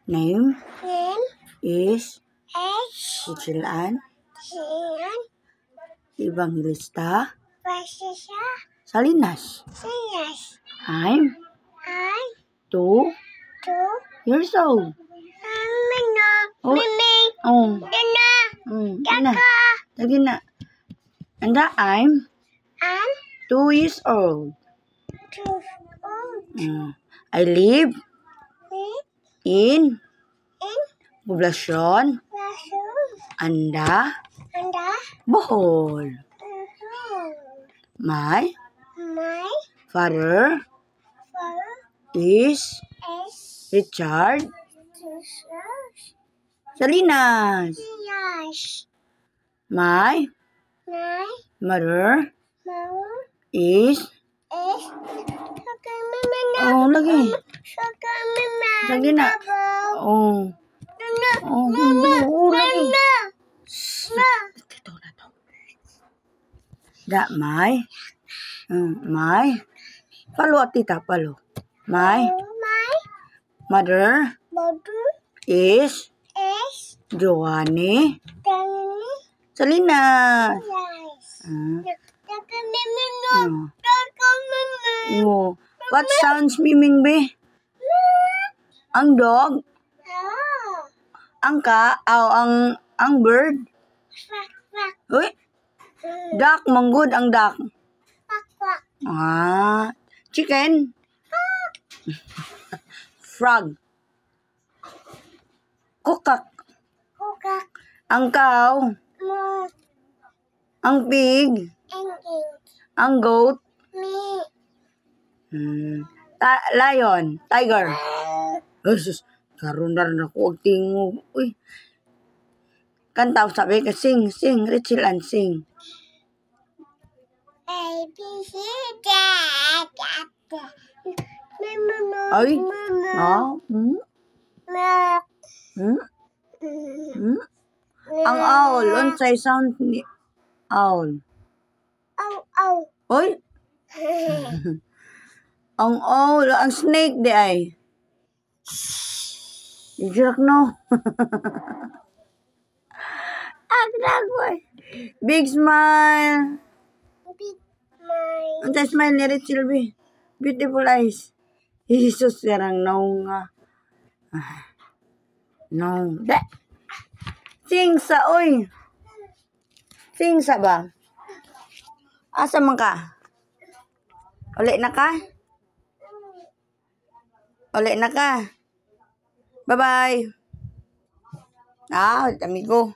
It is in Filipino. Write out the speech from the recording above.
Name Name is is Richelle Sian Evangelista Pasisha Salinas. Sinas. I'm I 2 do years old. Mino Oh. Mimi Oh, Dina na. Daka. Lagi na. And I'm I'm 2 years old. 2 old. I live Live in in Poblacion, Rasul Anda, and Bohol. My my father father is is Richard Jesus. Salinas. Yes. My My mother mom is is Oh, lagi. Lagi na. Oh. Lagi. Ito na to. My palo at tita, palo. My mother is Joanne Salinas. What sounds miming be? Ang dog? Ang ang bird? Uy, duck, manggod ang duck. Chicken? Frog. Kukak. Ang cow? Ang pig? Ang goat? Lion? Tiger? Jesus, karunar na ko ang tingog. Uy. Kantaw sabi ka, sing, Richelle and sing. Ay, Ang owl, unsay sound ni owl? Oy, ang owl, ang snake di ay. Ijirak no. Boy. Big smile. Unsay smile ni Richelle be? Beautiful eyes. Jesus, yarang no nga. No. De. Sing sa, oy. Sing sa ba? Asa man ka? Uli na ka? Uli na ka? Bye-bye. Amigo.